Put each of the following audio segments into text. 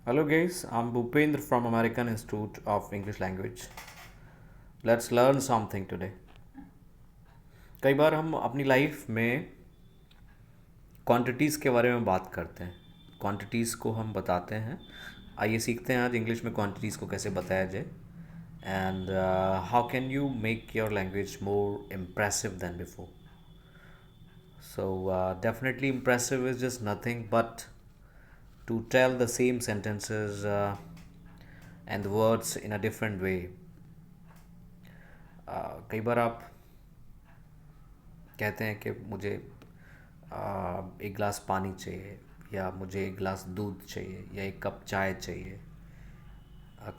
Hello guys, I'm Bhupendra from American Institute of English Language. Let's learn something today. कई बार हम अपनी life में quantities के बारे में बात करते हैं। क्वांटिटीज़ को हम बताते हैं। आइए सीखते हैं आज इंग्लिश में क्वांटिटीज़ को कैसे बताया जाए and how can you make your language more impressive than before. So definitely impressive is just nothing but to tell the same sentences and the words in a different way. कई बार आप कहते हैं कि मुझे एक गिलास पानी चाहिए या मुझे एक गिलास दूध चाहिए या एक कप चाय चाहिए.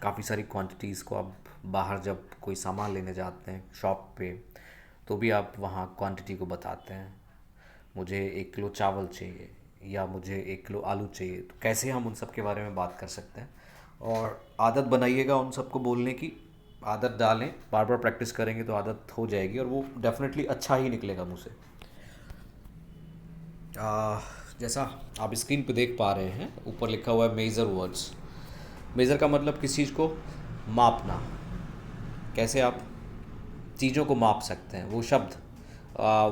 काफ़ी सारी क्वांटिटीज़ को आप बाहर जब कोई सामान लेने जाते हैं शॉप पे तो भी आप वहाँ क्वांटिटी को बताते हैं. मुझे 1 किलो चावल चाहिए या मुझे 1 किलो आलू चाहिए. तो कैसे हम उन सब के बारे में बात कर सकते हैं और आदत बनाइएगा उन सबको बोलने की. आदत डालें, बार बार प्रैक्टिस करेंगे तो आदत हो जाएगी और वो डेफिनेटली अच्छा ही निकलेगा मुँह से. आ, जैसा आप स्क्रीन पे देख पा रहे हैं ऊपर लिखा हुआ है मेज़र वर्ड्स. मेज़र का मतलब किसी चीज़ को मापना. कैसे आप चीज़ों को माप सकते हैं. वो शब्द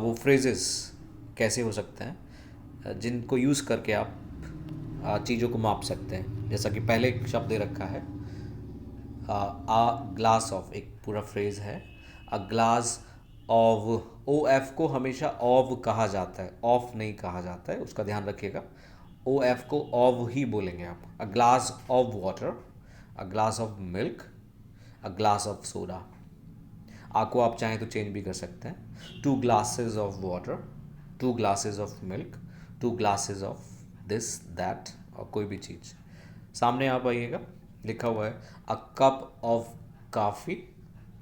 वो फ्रेजेस कैसे हो सकते हैं जिनको यूज़ करके आप चीज़ों को माप सकते हैं. जैसा कि पहले एक शब्द दे रखा है आ ग्लास ऑफ. एक पूरा फ्रेज़ है a glass of. O F को हमेशा ऑव कहा जाता है, ऑफ नहीं कहा जाता है, उसका ध्यान रखिएगा. ओ एफ को ऑव ही बोलेंगे आप. A glass of water, a glass of milk, a glass of soda. आ को आप चाहें तो चेंज भी कर सकते हैं. 2 glasses of water, 2 glasses of milk, 2 glasses of this that और कोई भी चीज़. सामने आप आइएगा, लिखा हुआ है a cup of coffee,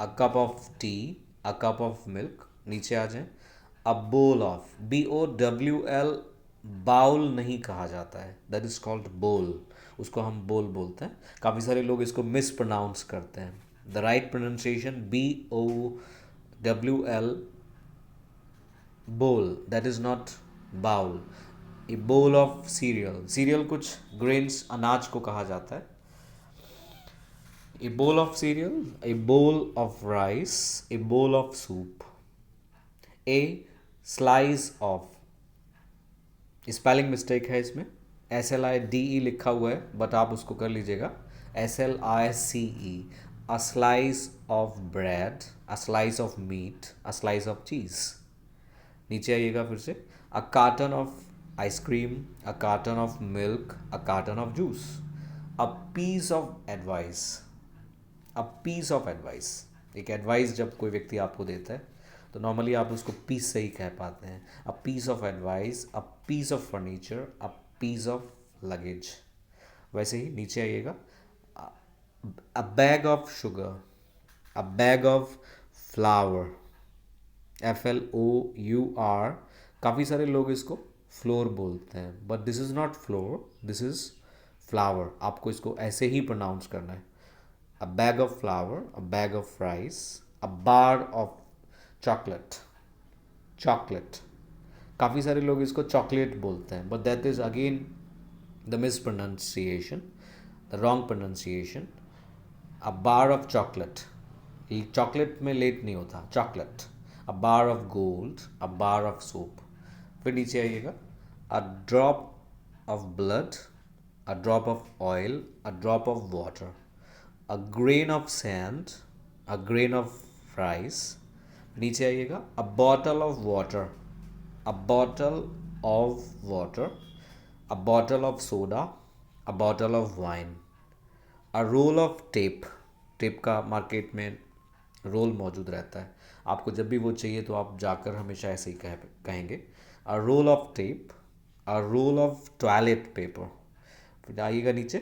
a cup of T, a cup of milk. नीचे आ जाएं. अ बोल ऑफ, BOWL. बाउल नहीं कहा जाता है, दैट इज़ कॉल्ड बोल. उसको हम बोल बोलते हैं. काफ़ी सारे लोग इसको मिस प्रोनाउंस करते हैं. The right pronunciation BOWL, bowl. That is not bowl. A bowl of cereal. Cereal कुछ ग्रेन्स अनाज को कहा जाता है. A bowl of cereal, a bowl of rice, a bowl of soup, a slice of. Spelling mistake है इसमें. SLIDE लिखा हुआ है बट आप उसको कर लीजिएगा SLICE. A slice of bread, a slice of meat, a slice of cheese. नीचे आइएगा फिर से. A carton of ice cream, a carton of milk, a carton of juice. A piece of advice. A piece of advice. एक advice जब कोई व्यक्ति आपको देता है तो नॉर्मली आप उसको पीस से ही कह पाते हैं. A piece of advice, a piece of furniture, a piece of luggage. वैसे ही नीचे आइएगा. A bag of sugar, a bag of flour. FLOUR. काफ़ी सारे लोग इसको फ्लोर बोलते हैं but this is not floor, this is flour. आपको इसको ऐसे ही प्रोनाउंस करना है. A bag of flour, a bag of rice, a bar of chocolate. Chocolate. काफ़ी सारे लोग इसको चॉकलेट बोलते हैं but that is again the miss pronunciation, the wrong pronunciation. A bar of chocolate. Chocolate में लेट नहीं होता, chocolate. A bar of gold, a bar of soap. फिर नीचे आइएगा. A drop of blood, a drop of oil, a drop of water. A grain of sand, a grain of rice. नीचे आइएगा. अ bottle of water, a bottle of water, a bottle of soda, a bottle of wine. A roll of tape. Tape का market में roll मौजूद रहता है. आपको जब भी वो चाहिए तो आप जाकर हमेशा ऐसे ही कहेंगे a roll of tape, a roll of toilet paper. फिर आइएगा नीचे.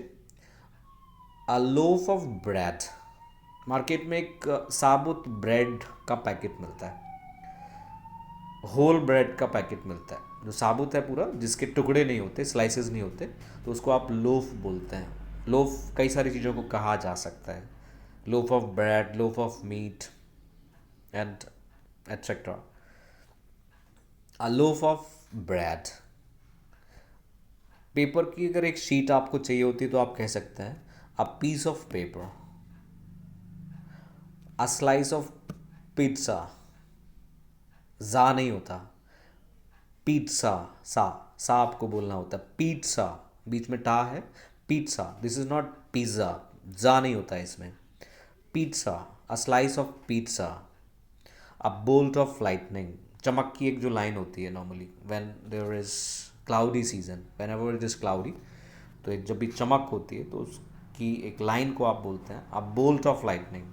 A loaf of bread. Market में एक साबुत ब्रेड का पैकेट मिलता है, होल ब्रेड का पैकेट मिलता है जो साबुत है पूरा, जिसके टुकड़े नहीं होते, स्लाइसेस नहीं होते, तो उसको आप लोफ बोलते हैं. लोफ कई सारी चीज़ों को कहा जा सकता है. Loaf of bread, loaf of meat and etcetera. A loaf of bread. Paper की अगर एक शीट आपको चाहिए होती है तो आप कह सकते हैं a piece of paper, a slice of pizza. जा नहीं होता, पिज्ज़ा। सा सा आपको बोलना होता है, पिज्ज़ा बीच में टा है, pizza. This is not pizza, जा नहीं होता है इसमें। Pizza, a slice of pizza, a bolt of lightning. चमक की एक जो लाइन होती है normally when there is cloudy season, whenever it is cloudy, तो एक जब भी चमक होती है तो उसकी एक लाइन को आप बोलते हैं अ bolt of lightning.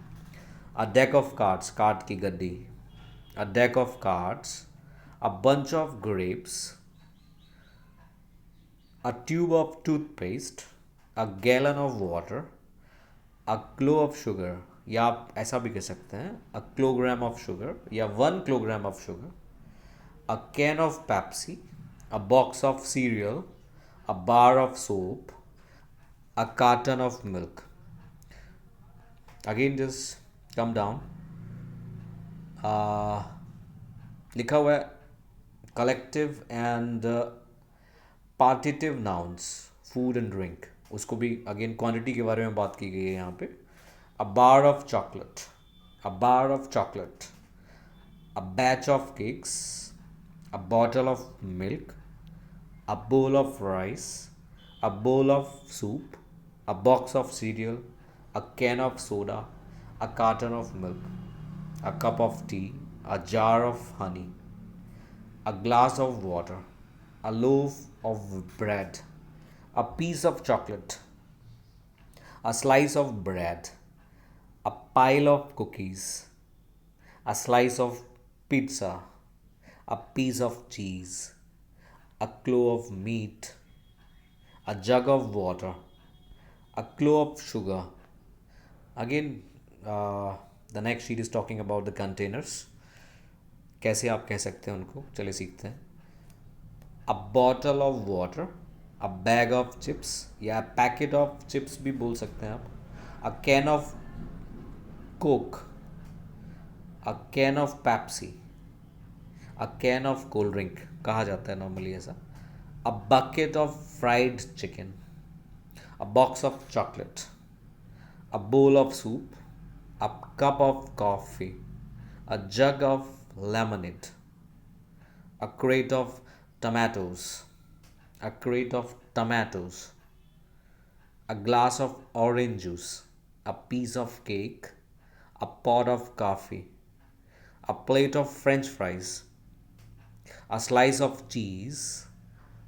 A deck of cards, card की गड्डी, अ deck of cards, a bunch of grapes, a tube of toothpaste, a gallon of water, a kilo of sugar, या आप ऐसा भी कह सकते हैं a kilogram of sugar या 1 kilogram of sugar, a can of Pepsi, a box of cereal, a bar of soap, a carton of milk. Again, just come down. uh, लिखा हुआ है collective and partitive nouns, food and drink, उसको भी again quantity के बारे में बात की गई है यहाँ पे। A bar of chocolate, a bar of chocolate, a batch of cakes, a bottle of milk, a bowl of rice, a bowl of soup, a box of cereal, a can of soda, a carton of milk, a cup of tea, a jar of honey, a glass of water, a loaf of bread, a piece of chocolate, a slice of bread, a pile of cookies, a slice of pizza, a piece of cheese, a claw of meat, a jug of water, a claw of sugar. Again, the next sheet is talking about the containers. कैसे आप कह सकते हैं उनको, चलिए सीखते हैं। A bottle of water, a bag of chips या पैकेट ऑफ चिप्स भी बोल सकते हैं आप, a can of Coke, a can of Pepsi, a can of cold drink कहा जाता है नॉर्मली ऐसा, a bucket of fried chicken, a box of chocolate, a bowl of soup, a cup of coffee, a jug of lemonade, a crate of tomatoes, a crate of tomatoes, a glass of orange juice, a piece of cake, a pot of coffee, a plate of french fries, a slice of cheese,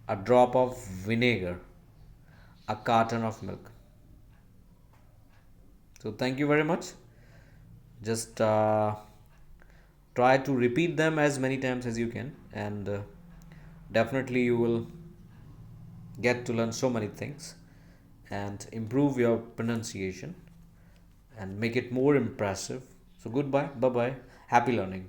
a drop of vinegar, a carton of milk. So, thank you very much. Just try to repeat them as many times as you can, and definitely you will get to learn so many things and improve your pronunciation and make it more impressive. So, goodbye, bye bye, happy learning.